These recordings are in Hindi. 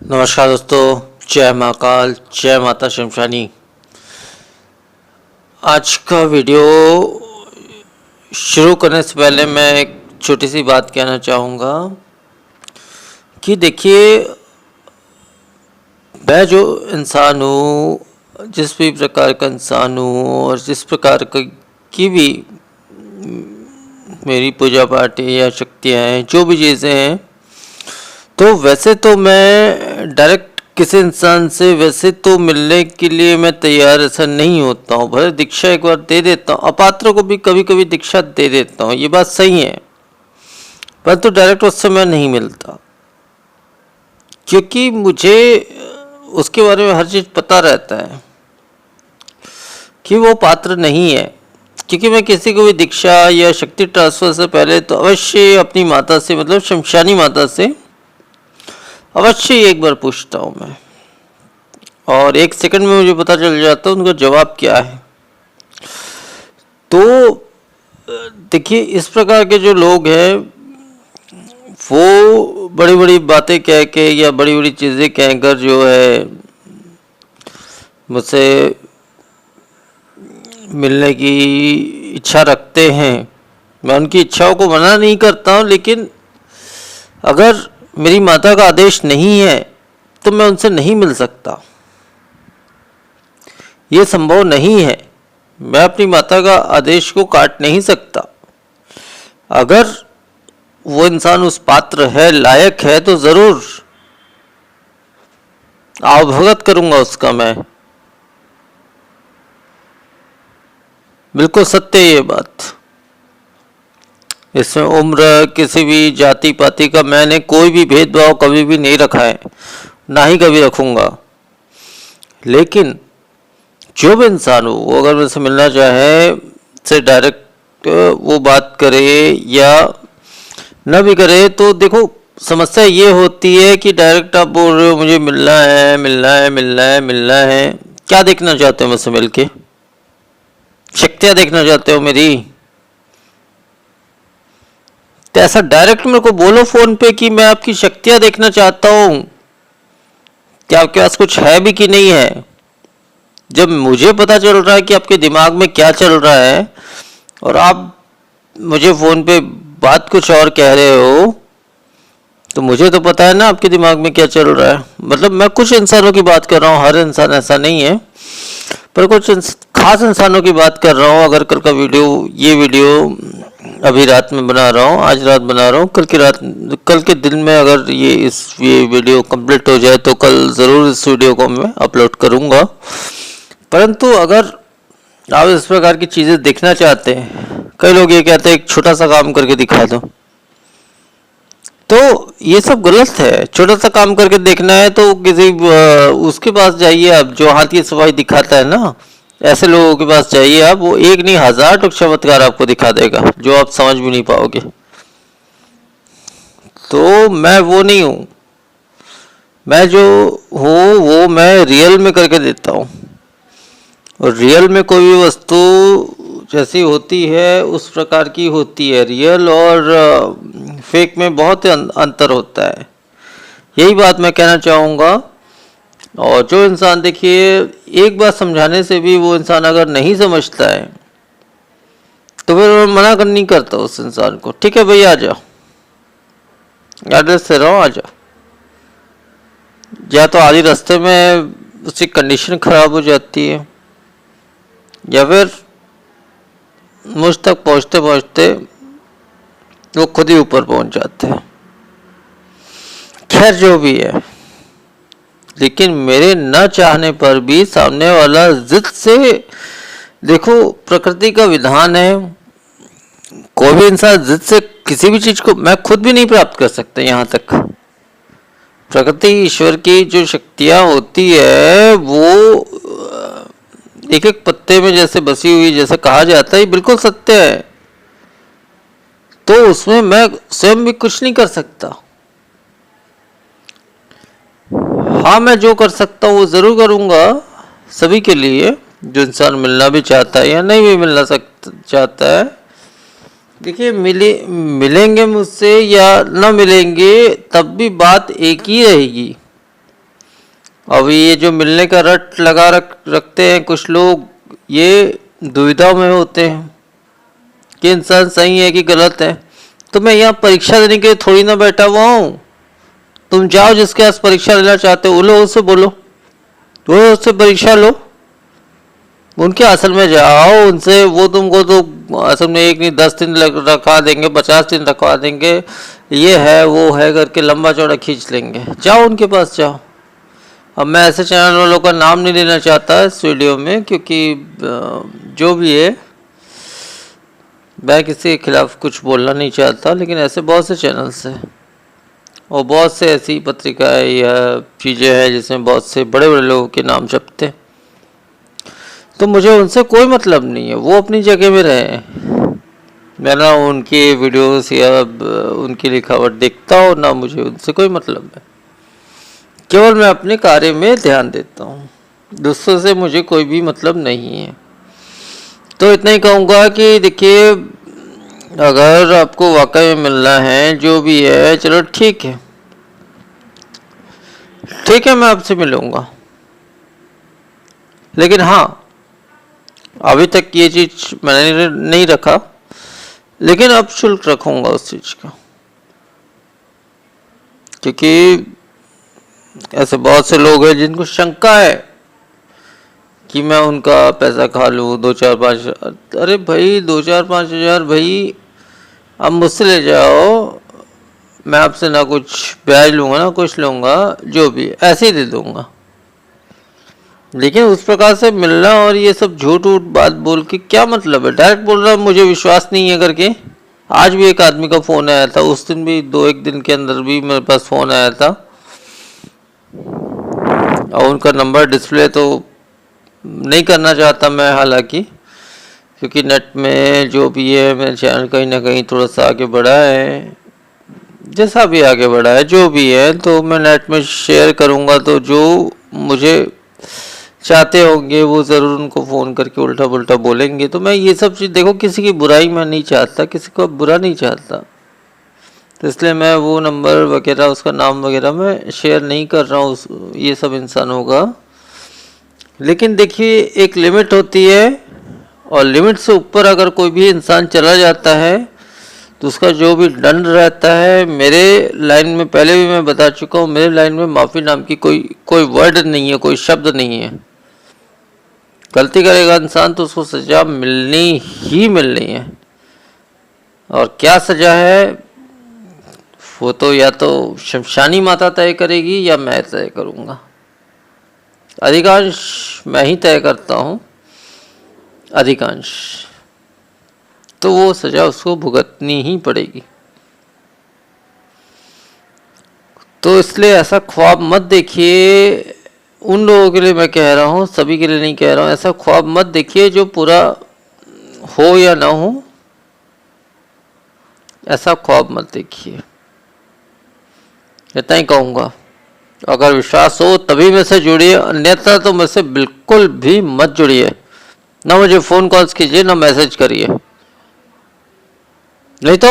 नमस्कार दोस्तों, जय महाकाल, जय माता शमशानी। आज का वीडियो शुरू करने से पहले मैं एक छोटी सी बात कहना चाहूँगा कि देखिए, मैं जो इंसान हूँ, जिस भी प्रकार का इंसान हूँ और जिस प्रकार की भी मेरी पूजा पाठ या शक्तियाँ हैं, जो भी चीज़ें हैं, तो वैसे तो मैं डायरेक्ट किसी इंसान से वैसे तो मिलने के लिए मैं तैयार ऐसा नहीं होता हूँ। भले दीक्षा एक बार दे देता हूँ, अपात्र को भी कभी कभी दीक्षा दे देता हूँ, ये बात सही है, परंतु डायरेक्ट उससे मैं नहीं मिलता, क्योंकि मुझे उसके बारे में हर चीज़ पता रहता है कि वो पात्र नहीं है। क्योंकि मैं किसी को भी दीक्षा या शक्ति ट्रांसफर से पहले तो अवश्य अपनी माता से, मतलब शमशानी माता से अवश्य एक बार पूछता हूँ मैं, और एक सेकंड में मुझे पता चल जाता है उनका जवाब क्या है। तो देखिए, इस प्रकार के जो लोग हैं वो बड़ी बड़ी बातें कह के या बड़ी बड़ी चीज़ें कहकर जो है मुझसे मिलने की इच्छा रखते हैं। मैं उनकी इच्छाओं को मना नहीं करता हूँ, लेकिन अगर मेरी माता का आदेश नहीं है तो मैं उनसे नहीं मिल सकता, ये संभव नहीं है। मैं अपनी माता का आदेश को काट नहीं सकता। अगर वो इंसान उस पात्र है, लायक है, तो जरूर अवगत करूंगा उसका मैं। बिल्कुल सत्य है ये बात। इसमें उम्र, किसी भी जाति पाति का मैंने कोई भी भेदभाव कभी भी नहीं रखा है, ना ही कभी रखूंगा। लेकिन जो भी इंसान हो, वो अगर मुझसे मिलना चाहे, से डायरेक्ट वो बात करे या न भी करे, तो देखो समस्या ये होती है कि डायरेक्ट आप बोल रहे हो मुझे मिलना है, मिलना है, मिलना है, मिलना है। क्या देखना चाहते हो मुझसे मिलके? शक्तियाँ देखना चाहते हो मेरी? तो ऐसा डायरेक्ट मेरे को बोलो फोन पे कि मैं आपकी शक्तियाँ देखना चाहता हूँ, क्या आपके पास कुछ है भी कि नहीं है। जब मुझे पता चल रहा है कि आपके दिमाग में क्या चल रहा है और आप मुझे फ़ोन पे बात कुछ और कह रहे हो, तो मुझे तो पता है ना आपके दिमाग में क्या चल रहा है। मतलब मैं कुछ इंसानों की बात कर रहा हूँ, हर इंसान ऐसा नहीं है, पर कुछ खास इंसानों की बात कर रहा हूँ। अगर कल का ये वीडियो अभी रात में बना रहा हूँ, आज रात बना रहा हूँ, कल के दिन में अगर ये वीडियो कंप्लीट हो जाए तो कल ज़रूर इस वीडियो को मैं अपलोड करूँगा। परंतु अगर आप इस प्रकार की चीज़ें देखना चाहते हैं, कई लोग ये कहते हैं एक छोटा सा काम करके दिखा दो, तो ये सब गलत है। छोटा सा काम करके देखना है तो किसी उसके पास जाइए आप, जो हाथ की सफाई दिखाता है ना, ऐसे लोगों के पास जाइए आप। वो एक नहीं 1000 टुक चमत्कार आपको दिखा देगा जो आप समझ भी नहीं पाओगे। तो मैं वो नहीं हूँ। मैं जो हूँ वो मैं रियल में करके देता हूँ, और रियल में कोई भी वस्तु जैसी होती है उस प्रकार की होती है। रियल और फेक में बहुत अंतर होता है, यही बात मैं कहना चाहूँगा। और जो इंसान, देखिए, एक बात समझाने से भी वो इंसान अगर नहीं समझता है तो फिर मैं मना कर नहीं करता उस इंसान को, ठीक है भैया आ जाओ, एड्रेस दे रहा हूँ आ जाओ। या तो आधी रास्ते में उसकी कंडीशन खराब हो जाती है, या फिर मुझ तक पहुँचते पहुँचते वो खुद ही ऊपर पहुँच जाते हैं। खैर जो भी है, लेकिन मेरे न चाहने पर भी सामने वाला जिद से, देखो प्रकृति का विधान है, कोई भी इंसान जिद से किसी भी चीज को, मैं खुद भी नहीं प्राप्त कर सकता। यहाँ तक प्रकृति, ईश्वर की जो शक्तियाँ होती है वो एक एक पत्ते में जैसे बसी हुई, जैसे कहा जाता है, बिल्कुल सत्य है। तो उसमें मैं स्वयं भी कुछ नहीं कर सकता। हाँ, मैं जो कर सकता हूँ वो ज़रूर करूँगा सभी के लिए, जो इंसान मिलना भी चाहता है या नहीं भी मिलना चाहता है। देखिए, मिलेंगे मुझसे या न मिलेंगे, तब भी बात एक ही रहेगी। अभी ये जो मिलने का रट लगा रखते हैं कुछ लोग, ये दुविधा में होते हैं कि इंसान सही है कि गलत है। तो मैं यहाँ परीक्षा देने के लिए थोड़ी ना बैठा हुआ हूँ। तुम जाओ जिसके पास परीक्षा लेना चाहते हो, लो उससे बोलो, तो उससे परीक्षा लो, उनके असल में जाओ उनसे। वो तुमको तो असल में 1 नहीं 10 दिन रखा देंगे, 50 दिन रखवा देंगे, ये है वो है करके लंबा चौड़ा खींच लेंगे। जाओ उनके पास जाओ। अब मैं ऐसे चैनल वालों का नाम नहीं लेना चाहता इस वीडियो में, क्योंकि जो भी है मैं किसी के खिलाफ कुछ बोलना नहीं चाहता, लेकिन ऐसे बहुत से चैनल्स हैं और बहुत से ऐसी पत्रिकाएं या चीज़ें हैं जिसमें बहुत से बड़े बड़े लोगों के नाम छपते हैं। तो मुझे उनसे कोई मतलब नहीं है, वो अपनी जगह में रहे। मैं ना उनकी वीडियोस या उनकी लिखावट देखता हूँ, ना मुझे उनसे कोई मतलब है। केवल मैं अपने कार्य में ध्यान देता हूँ, दूसरों से मुझे कोई भी मतलब नहीं है। तो इतना ही कहूँगा कि देखिए, अगर आपको वाकई में मिलना है जो भी है, चलो ठीक है, ठीक है, मैं आपसे मिलूँगा। लेकिन हाँ, अभी तक ये चीज़ मैंने नहीं रखा, लेकिन अब शुल्क रखूँगा उस चीज़ का, क्योंकि ऐसे बहुत से लोग हैं जिनको शंका है कि मैं उनका पैसा खा लूँ 2-4-5। अरे भाई 2-4-5 हज़ार भाई आप मुझसे ले जाओ, मैं आपसे ना कुछ ब्याज लूँगा ना कुछ लूँगा, जो भी ऐसे ही दे दूँगा। लेकिन उस प्रकार से मिलना और ये सब झूठ वूठ बात बोल के क्या मतलब है? डायरेक्ट बोल रहा मुझे विश्वास नहीं है करके। आज भी एक आदमी का फ़ोन आया था, उस दिन भी 2-1 दिन के अंदर भी मेरे पास फ़ोन आया था, और उनका नंबर डिस्प्ले तो नहीं करना चाहता मैं, हालांकि क्योंकि नेट में जो भी है मेरा चैनल कहीं ना कहीं थोड़ा सा आगे बढ़ा है, जैसा भी आगे बढ़ा है जो भी है, तो मैं नेट में शेयर करूँगा। तो जो मुझे चाहते होंगे वो ज़रूर उनको फ़ोन करके उल्टा पुल्टा बोलेंगे। तो मैं ये सब चीज़, देखो किसी की बुराई मैं नहीं चाहता, किसी को बुरा नहीं चाहता, तो इसलिए मैं वो नंबर वगैरह उसका नाम वगैरह मैं शेयर नहीं कर रहा हूँ ये सब इंसानों का। लेकिन देखिए एक लिमिट होती है, और लिमिट से ऊपर अगर कोई भी इंसान चला जाता है तो उसका जो भी दंड रहता है, मेरे लाइन में पहले भी मैं बता चुका हूँ, मेरे लाइन में माफ़ी नाम की कोई वर्ड नहीं है, कोई शब्द नहीं है। गलती करेगा इंसान तो उसको सज़ा मिलनी ही मिलनी है, और क्या सज़ा है वो तो या तो शमशानी माता तय करेगी या मैं तय करूँगा। अधिकांश मैं ही तय करता हूँ, अधिकांश, तो वो सज़ा उसको भुगतनी ही पड़ेगी। तो इसलिए ऐसा ख्वाब मत देखिए, उन लोगों के लिए मैं कह रहा हूँ, सभी के लिए नहीं कह रहा हूँ, ऐसा ख्वाब मत देखिए जो पूरा हो या ना हो, ऐसा ख्वाब मत देखिए। इतना ही कहूँगा। अगर विश्वास हो तभी मेरे से जुड़िए, अन्यथा तो मेरे से बिल्कुल भी मत जुड़िए, ना मुझे फ़ोन कॉल्स कीजिए ना मैसेज करिए, नहीं तो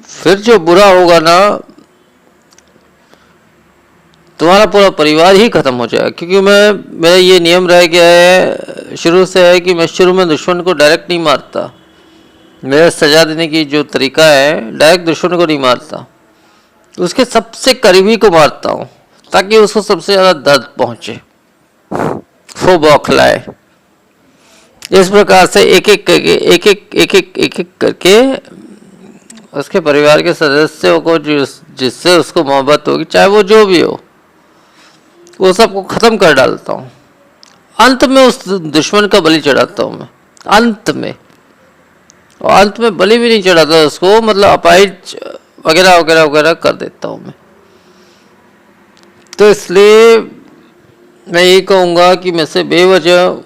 फिर जो बुरा होगा ना, तुम्हारा पूरा परिवार ही खत्म हो जाएगा। क्योंकि मेरा ये नियम रह गया है शुरू से है कि मैं शुरू में दुश्मन को डायरेक्ट नहीं मारता। मेरा सजा देने की जो तरीका है, डायरेक्ट दुश्मन को नहीं मारता, उसके सबसे करीबी को मारता हूँ, ताकि उसको सबसे ज़्यादा दर्द पहुँचे, वो बौखलाए। इस प्रकार से एक एक करके उसके परिवार के सदस्यों को जिससे उसको मोहब्बत होगी, चाहे वो जो भी हो, वो सबको ख़त्म कर डालता हूँ। अंत में उस दुश्मन का बलि चढ़ाता हूँ मैं, अंत में। और अंत में बलि भी नहीं चढ़ाता उसको, मतलब अपाहिज वगैरह वगैरह वगैरह कर देता हूँ मैं। तो इसलिए मैं यही कहूँगा कि मैं से बेवजह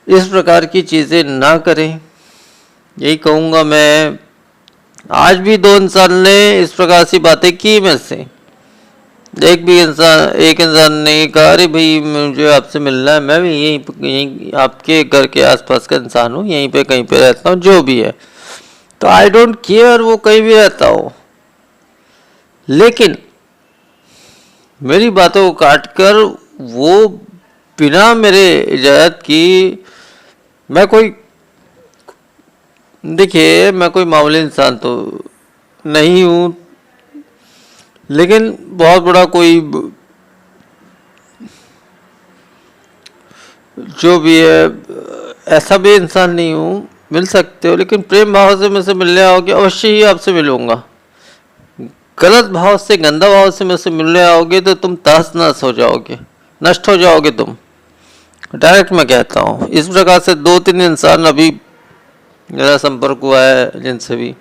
इस प्रकार की चीज़ें ना करें, यही कहूँगा मैं। आज भी 2 इंसान ने इस प्रकार से बातें की मेरे से, एक इंसान ने कहा, अरे भाई मुझे आपसे मिलना है, मैं भी यहीं आपके घर के आसपास का इंसान हूँ, यहीं पे कहीं पे रहता हूँ, जो भी है, तो आई डोंट केयर वो कहीं भी रहता हो। लेकिन मेरी बातों को काट कर वो बिना मेरे इजाज़त की, मैं कोई, देखिए मैं कोई मामूली इंसान तो नहीं हूँ, लेकिन बहुत बड़ा कोई जो भी है ऐसा भी इंसान नहीं हूँ। मिल सकते हो, लेकिन प्रेम भाव से मुझसे मिलने आओगे अवश्य ही आपसे मिलूंगा। गलत भाव से, गंदा भाव से मुझसे मिलने आओगे तो तुम तहस नहस हो जाओगे, नष्ट हो जाओगे तुम। डायरेक्ट मैं कहता हूँ। इस प्रकार से 2-3 इंसान अभी मेरा संपर्क हुआ है जिनसे भी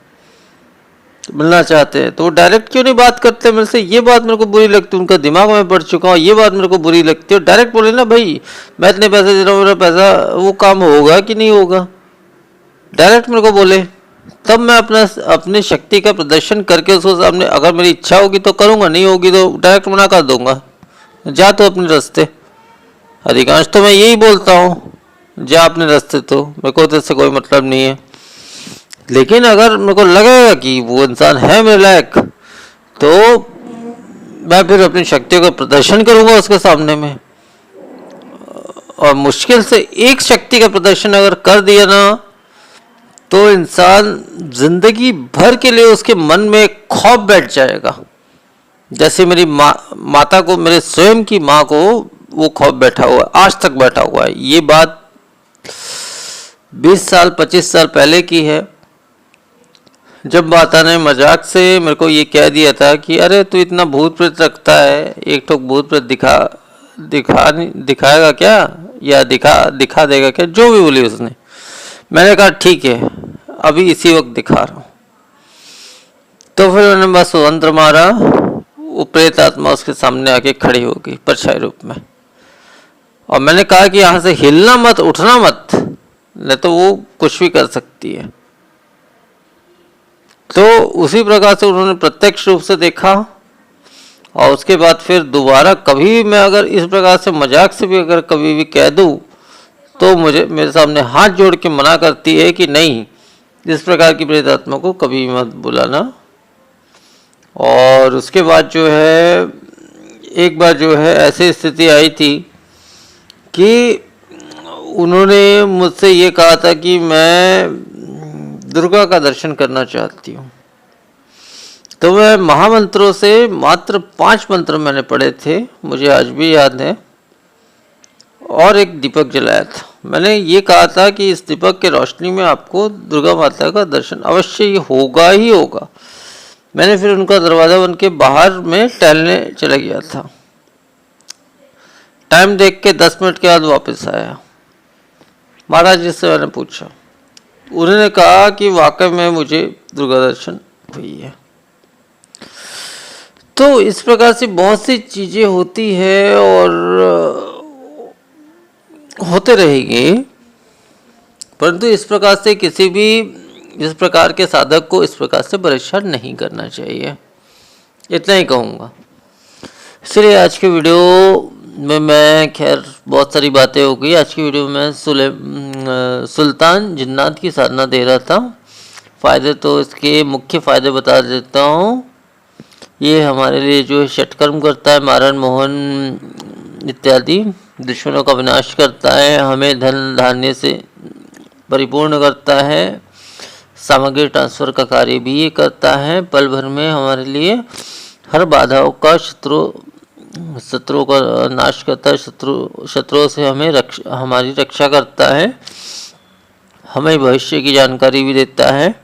मिलना चाहते हैं, तो वो डायरेक्ट क्यों नहीं बात करते मेरे से, ये बात मेरे को बुरी लगती है। उनका दिमाग में पड़ चुका हूँ, ये बात मेरे को बुरी लगती है। डायरेक्ट बोले ना भाई मैं इतने पैसे दे रहा हूँ, मेरा पैसा वो काम होगा कि नहीं होगा, डायरेक्ट मेरे को बोले, तब मैं अपनी शक्ति का प्रदर्शन करके उसको सामने, अगर मेरी इच्छा होगी तो करूँगा, नहीं होगी तो डायरेक्ट मना कर दूंगा, जा तो अपने रास्ते। अधिकांश तो मैं यही बोलता हूँ, जा अपने रास्ते, तो मेरे को तो इससे कोई मतलब नहीं है। लेकिन अगर मेरे को लगेगा कि वो इंसान है मेरे लायक, तो मैं फिर अपनी शक्तियों का प्रदर्शन करूंगा उसके सामने में। और मुश्किल से एक शक्ति का प्रदर्शन अगर कर दिया ना, तो इंसान जिंदगी भर के लिए उसके मन में खौफ बैठ जाएगा। जैसे मेरी माता को, मेरे स्वयं की माँ को वो खौफ बैठा हुआ है, आज तक बैठा हुआ है। ये बात 20 साल 25 साल पहले की है, जब माता ने मजाक से मेरे को ये कह दिया था कि अरे तू इतना भूत प्रेत रखता है, एक ठोक भूत प्रेत दिखाएगा क्या, या दिखा देगा क्या, जो भी बोली उसने। मैंने कहा ठीक है, अभी इसी वक्त दिखा रहा हूँ। तो फिर मैंने बस मंत्र मारा, वो प्रेत आत्मा उसके सामने आके खड़ी हो गई परछाई रूप में। और मैंने कहा कि यहाँ से हिलना मत, उठना मत, नहीं तो वो कुछ भी कर सकती है। तो उसी प्रकार से उन्होंने प्रत्यक्ष रूप से देखा। और उसके बाद फिर दोबारा कभी भी मैं अगर इस प्रकार से मजाक से भी अगर कभी भी कह दूं, तो मुझे मेरे सामने हाथ जोड़ के मना करती है कि नहीं, इस प्रकार की प्रेत आत्मा को कभी मत बुलाना। और उसके बाद जो है, एक बार जो है ऐसी स्थिति आई थी कि उन्होंने मुझसे ये कहा था कि मैं दुर्गा का दर्शन करना चाहती हूँ। तो मैं महामंत्रों से मात्र 5 मंत्र मैंने पढ़े थे, मुझे आज भी याद है, और एक दीपक जलाया था। मैंने ये कहा था कि इस दीपक के रोशनी में आपको दुर्गा माता का दर्शन अवश्य ही होगा। मैंने फिर उनका दरवाज़ा बन के बाहर में टहलने चला गया था। टाइम देख के 10 मिनट के बाद वापस आया। महाराज जी से मैंने पूछा, उन्होंने कहा कि वाकई में मुझे दुर्गा दर्शन हुई है। तो इस प्रकार से बहुत सी चीज़ें होती है और होते रहेंगी, परंतु इस प्रकार से किसी भी इस प्रकार के साधक को इस प्रकार से परेशान नहीं करना चाहिए, इतना ही कहूँगा। इसलिए आज के वीडियो में मैं, खैर बहुत सारी बातें हो गई। आज की वीडियो में सुल्तान जिन्नात की साधना दे रहा था। फ़ायदे तो इसके मुख्य फ़ायदे बता देता हूँ। ये हमारे लिए जो है षटकर्म करता है, मारण मोहन इत्यादि दुश्मनों का विनाश करता है, हमें धन धान्य से परिपूर्ण करता है, सामग्री ट्रांसफ़र का कार्य भी ये करता है, पल भर में हमारे लिए हर बाधाओं का, शत्रुओं का नाश करता है, शत्रुओं से हमें हमारी रक्षा करता है, हमें भविष्य की जानकारी भी देता है।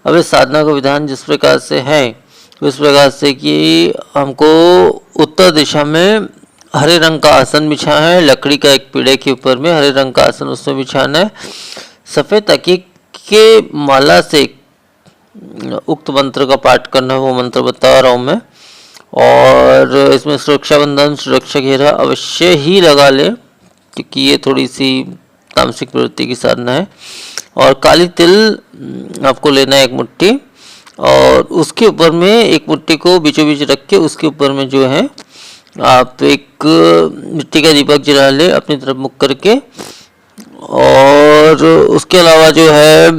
अब इस साधना का विधान जिस प्रकार से है, इस प्रकार से कि हमको उत्तर दिशा में हरे रंग का आसन बिछाना है, लकड़ी का एक पीढ़े के ऊपर में हरे रंग का आसन उसमें बिछाना है, सफ़ेद तकिए के माला से उक्त मंत्र का पाठ करना है, वो मंत्र बता रहा हूँ मैं। और इसमें सुरक्षा बंधन, सुरक्षा घेरा अवश्य ही लगा ले, क्योंकि ये थोड़ी सी तामसिक प्रवृत्ति की साधना है। और काली तिल आपको लेना है 1 मुट्ठी, और उसके ऊपर में 1 मुट्ठी को बीचों बीच रख के उसके ऊपर में जो है आप एक मिट्टी का दीपक जला ले अपनी तरफ मुख करके। और उसके अलावा जो है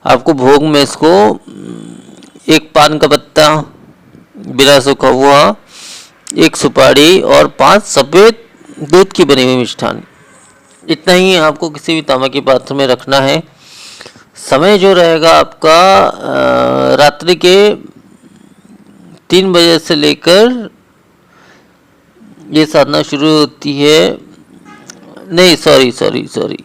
आपको भोग में इसको 1 पान का पत्ता, बिना सूखा हुआ, 1 सुपारी और 5 सफ़ेद दूध की बनी हुई मिष्ठान। इतना ही आपको किसी भी तांबा के पात्र में रखना है। समय जो रहेगा आपका रात्रि के 3 बजे से लेकर ये साधना शुरू होती है, नहीं सॉरी,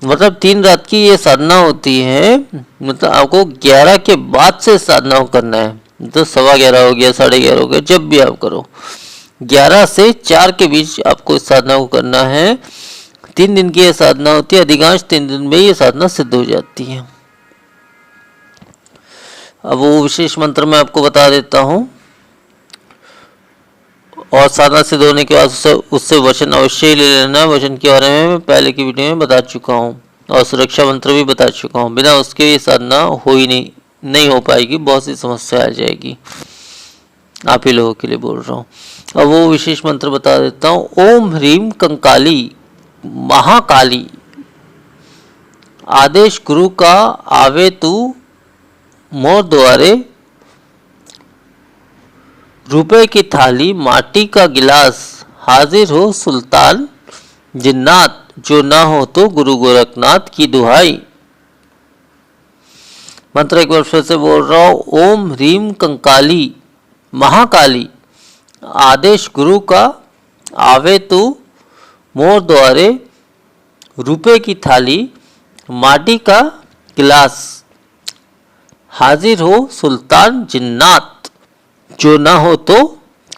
मतलब 3 रात की ये साधना होती है। मतलब आपको 11 के बाद से साधना करना है, तो 11:15 हो गया, 11:30 हो गया, जब भी आप करो 11 से 4 के बीच आपको इस साधना को करना है। 3 दिन की यह साधना होती है, अधिकांश 3 दिन में ये साधना सिद्ध हो जाती है। अब वो विशेष मंत्र मैं आपको बता देता हूँ, और साधना सिद्ध होने के बाद उससे वचन अवश्य ही ले लेना। वचन के बारे में मैं पहले की वीडियो में बता चुका हूँ, और सुरक्षा मंत्र भी बता चुका हूँ। बिना उसके ये साधना हो ही नहीं हो पाएगी, बहुत सी समस्या आ जाएगी। आप ही लोगों के लिए बोल रहा हूँ। अब वो विशेष मंत्र बता देता हूँ। ओम ह्रीम कंकाली महाकाली, आदेश गुरु का आवे तू मोर द्वारे, रुपए की थाली माटी का गिलास, हाजिर हो सुल्तान जिन्नात, जो ना हो तो गुरु गोरखनाथ की दुहाई। मंत्र एक बार फिर से बोल रहा हूँ। ओम ह्रीम कंकाली महाकाली, आदेश गुरु का आवे तू मोर द्वारे, रुपए की थाली माटी का गिलास, हाजिर हो सुल्तान जिन्नात, जो ना हो तो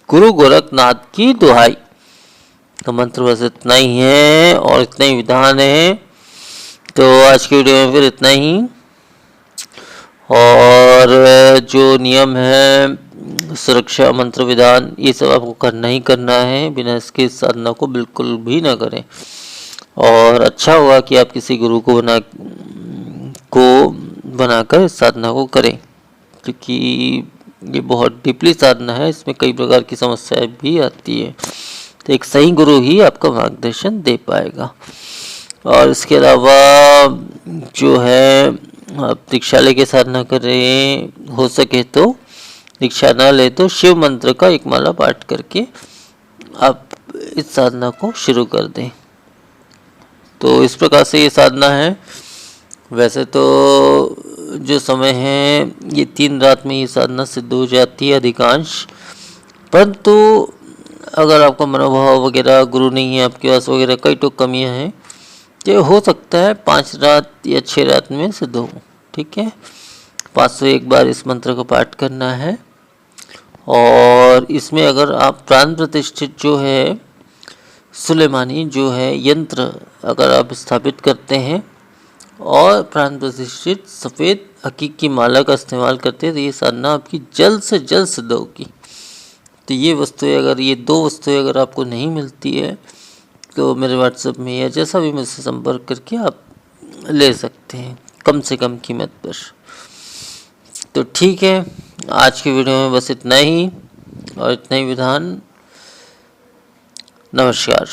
गुरु गोरखनाथ की दुहाई। तो मंत्र बस इतना ही है और इतना ही विधान है। तो आज की वीडियो में फिर इतना ही, और जो नियम है, सुरक्षा मंत्र विधान, ये सब आपको करना ही करना है। बिना इसके साधना को बिल्कुल भी ना करें। और अच्छा हुआ कि आप किसी गुरु को बनाकर इस साधना को करें, क्योंकि ये बहुत डीपली साधना है, इसमें कई प्रकार की समस्याएं भी आती है। तो एक सही गुरु ही आपका मार्गदर्शन दे पाएगा। और इसके अलावा जो है, आप दीक्षा लेके साधना कर रहे हैं, हो सके तो दीक्षा ना ले तो शिव मंत्र का एक माला पाठ करके आप इस साधना को शुरू कर दें। तो इस प्रकार से ये साधना है। वैसे तो जो समय है, ये 3 रात में ये साधना सिद्ध हो जाती है अधिकांश, परंतु अगर आपका मनोभाव वगैरह गुरु नहीं है आपके पास वगैरह, कई तो कमियां हैं, तो हो सकता है 5 रात या 6 रात में सिद्ध हो। ठीक है, 501 बार इस मंत्र का पाठ करना है। और इसमें अगर आप प्राण प्रतिष्ठित जो है सुलेमानी जो है यंत्र अगर आप स्थापित करते हैं और प्राण प्रतिष्ठित सफ़ेद हकीक की माला का इस्तेमाल करते हैं, तो ये साधना आपकी जल्द से जल्द सिद्ध होगी। तो ये वस्तुएं, अगर ये 2 वस्तुएं अगर आपको नहीं मिलती है, तो मेरे व्हाट्सएप में या जैसा भी मुझसे संपर्क करके आप ले सकते हैं, कम से कम कीमत पर। तो ठीक है, आज की वीडियो में बस इतना ही और इतना ही विधान। नमस्कार।